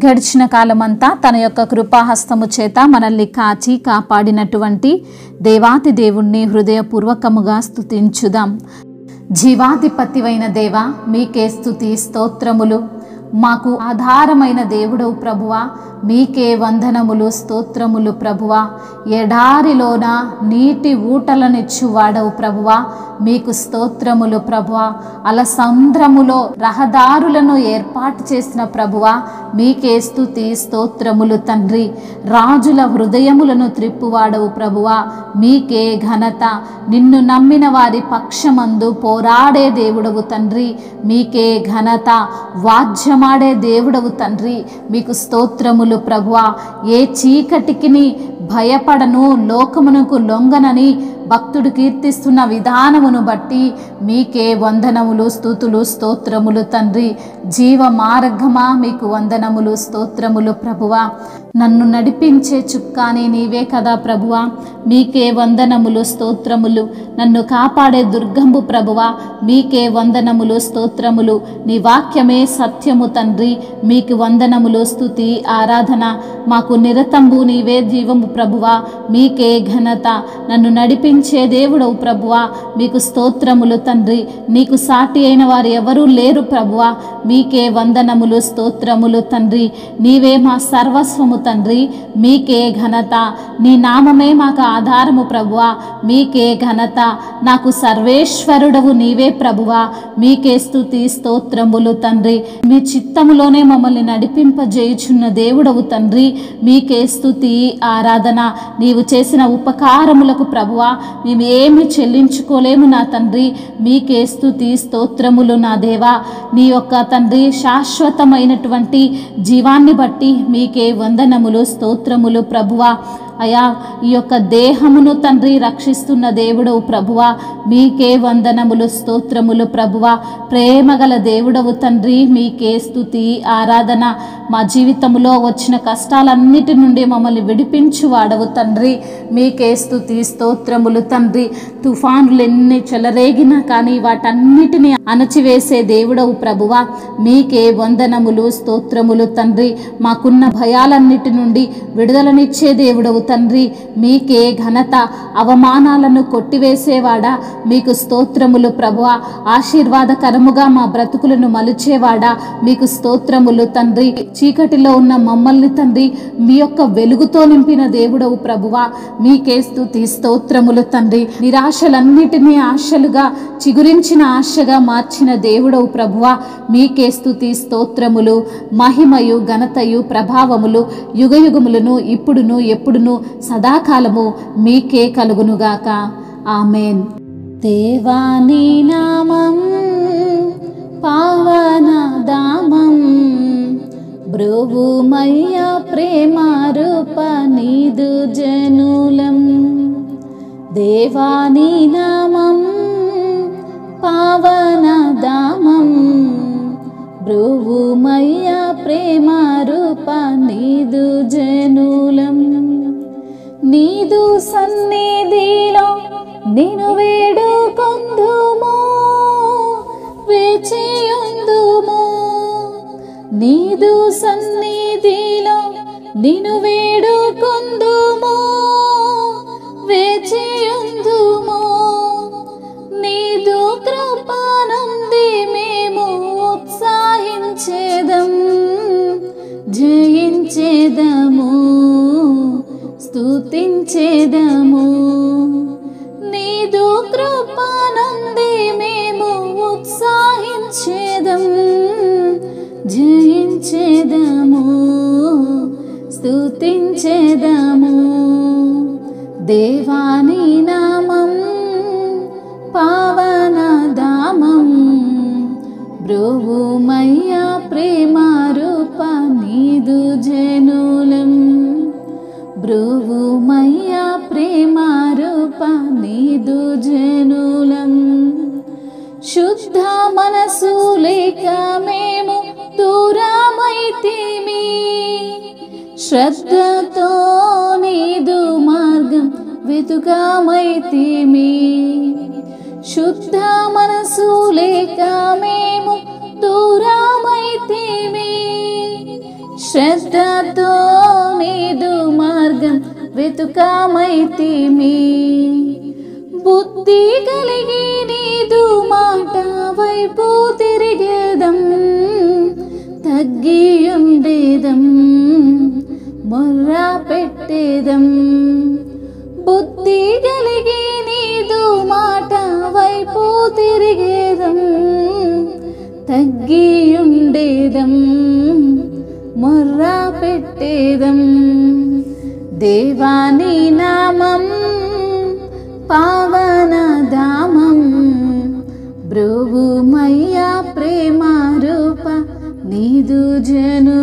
గడిచిన కాలమంతా తన యొక్క కృపాహస్తము చేత మనల్ని కాచి కాపాడినటువంటి దేవాతి దేవుణ్ణి హృదయపూర్వకముగా స్తుతించుదాం. జీవాధిపతివైన దేవా, మీకే స్తుతి స్తోత్రములు. మాకు ఆధారమైన దేవుడవు ప్రభువా, మీకే వందనములు స్తోత్రములు ప్రభువా. ఎడారిలోన నీటి ఊటలనిచ్చువాడవు ప్రభువా, మీకు స్తోత్రములు ప్రభువా. అలసంద్రములో రహదారులను ఏర్పాటు చేసిన ప్రభువా, మీకే స్తుతి స్తోత్రములు తండ్రి. రాజుల హృదయములను త్రిప్పువాడవు ప్రభువా, మీకే ఘనత. నిన్ను నమ్మిన వారి పక్షమందు పోరాడే దేవుడవు తండ్రి, మీకే ఘనత. వాద్యమాడే దేవుడవు తండ్రి, మీకు స్తోత్రములు ప్రభువా. ఏ చీకటికిని భయపడను, లోకమునకు లొంగనని భక్తుడు కీర్తిస్తున్న విధానమును బట్టి మీకే వందనములు స్తుతులు స్తోత్రములు తండ్రి. జీవ మార్గమా, మీకు వందనములు స్తోత్రములు ప్రభువా. నన్ను నడిపించే చుక్కాని నీవే కదా ప్రభువా, మీకే వందనములు స్తోత్రములు. నన్ను కాపాడే దుర్గంబు ప్రభువా, మీకే వందనములు స్తోత్రములు. నీ వాక్యమే సత్యము తండ్రి, మీకు వందనములు స్తుతి ఆరాధన. మాకు నిరతంబు నీవే జీవము ప్రభువా, మీకే ఘనత. నన్ను నడిపించే దేవుడవు ప్రభువా, మీకు స్తోత్రములు తండ్రి. నీకు సాటి అయిన వారు ఎవరూ లేరు ప్రభువా, మీకే వందనములు స్తోత్రములు తండ్రి. నీవే మా సర్వస్వము తండ్రి, మీకే ఘనత. నీ నామమే మాకు ఆధారము ప్రభువా, మీకే ఘనత. నాకు సర్వేశ్వరుడవు నీవే ప్రభువా, మీకే స్తుతి స్తోత్రములు తండ్రి. మీ చిత్తములోనే మమ్మల్ని నడిపింపజేయుచున్న దేవుడవు తండ్రి, మీకే స్తుతి ఆరాధన. నీవు చేసిన ఉపకారములకు ప్రభువా మేము ఏమి చెల్లించుకోలేము నా తండ్రి, మీకే స్తుతి స్తోత్రములు నా దేవా. నీ యొక్క తండ్రి శాశ్వతమైనటువంటి జీవాన్ని బట్టి మీకే వందనములు స్తోత్రములు ప్రభువా. అయా, ఈ యొక్క దేహమును తండ్రి రక్షిస్తున్న దేవుడవు ప్రభువా, మీకే వందనములు స్తోత్రములు ప్రభువా. ప్రేమగల దేవుడవు తండ్రి, మీకే స్తుతి ఆరాధన. మా జీవితంలో వచ్చిన కష్టాలన్నిటి నుండి మమ్మల్ని విడిపించువాడవు తండ్రి, మీకే స్తుతి స్తోత్రములు తండ్రి. తుఫానులు ఎన్ని చెలరేగినా కానీ వాటన్నిటిని అణచివేసే దేవుడవు ప్రభువా, మీకే వందనములు స్తోత్రములు తండ్రి. మాకున్న భయాలన్నిటి నుండి విడుదలనిచ్చే దేవుడవు తండ్రి, మీకే ఘనత. అవమానాలను కొట్టివేసేవాడా, మీకు స్తోత్రములు ప్రభువా. ఆశీర్వాదకరముగా మా బ్రతుకులను మలిచేవాడా, మీకు స్తోత్రములు తండ్రి. చీకటిలో ఉన్న మమ్మల్ని తండ్రి మీ యొక్క వెలుగుతో నింపిన దేవుడవు ప్రభువా, మీకే స్తుతి స్తోత్రములు తండ్రి. నిరాశలన్నిటినీ ఆశలుగా, చిగురించిన ఆశగా మార్చిన దేవుడవు ప్రభువా, మీకే స్తుతి స్తోత్రములు. మహిమయు ఘనతయు ప్రభావములు యుగయుగములను ఇప్పుడును ఎప్పుడును సదాకాలము మీకే కలుగునుగాక. ఆమేన్. దేవాని నామం పావనధామం, బ్రోవుమయ్య ప్రేమ రూప నీదు జనులం. దేవాని నామం పావనధామం, బ్రోవుమయ్య ప్రేమ రూప నీదు జనులం. నీదు సన్నిధిలో నిన్ను వేడుకొందుము, వేచియుందుము. నీదు సన్నిధిలో నిన్ను వేడుకొందుము, వేచియుందుము. నీదు కృపనుంది మేము ఉత్సాహించేదం, జయించేదము, స్తుతించేదము. నీదు కృపనుంది మేము ఉత్సాహించేదం, జయించేదము, స్తుతించేదము. దేవాని నామం పావనధామం, బ్రోవుమయ్య ప్రేమ రూప నీదు జనులం. బ్రోవుమయ్య ప్రేమ రూప నీదు జనులం. శుద్ధ మనసు లేక మేము దూరమైతిమి, శ్రద్ధతో నీదు మార్గం వెతుకమైతిమి. శుద్ధ మనసు లేక మేము దూరమైతిమి, శ్రద్ధతో నీదు మార్గం వెతుకామైతిమి. బుద్ధి కలిగి నీదు మాట వైపు తిరిగేదం, తగ్గియుండేదం, మొర్రా పెట్టేదం. బుద్ధి కలిగి నీదు మాట వైపు తిరిగేదం, తగ్గియుండేదం, మొర్రా పెట్టేదం. దేవాని నామం పావనధామం, బ్రోవుమయ్యా ప్రేమ రూప నీదు జను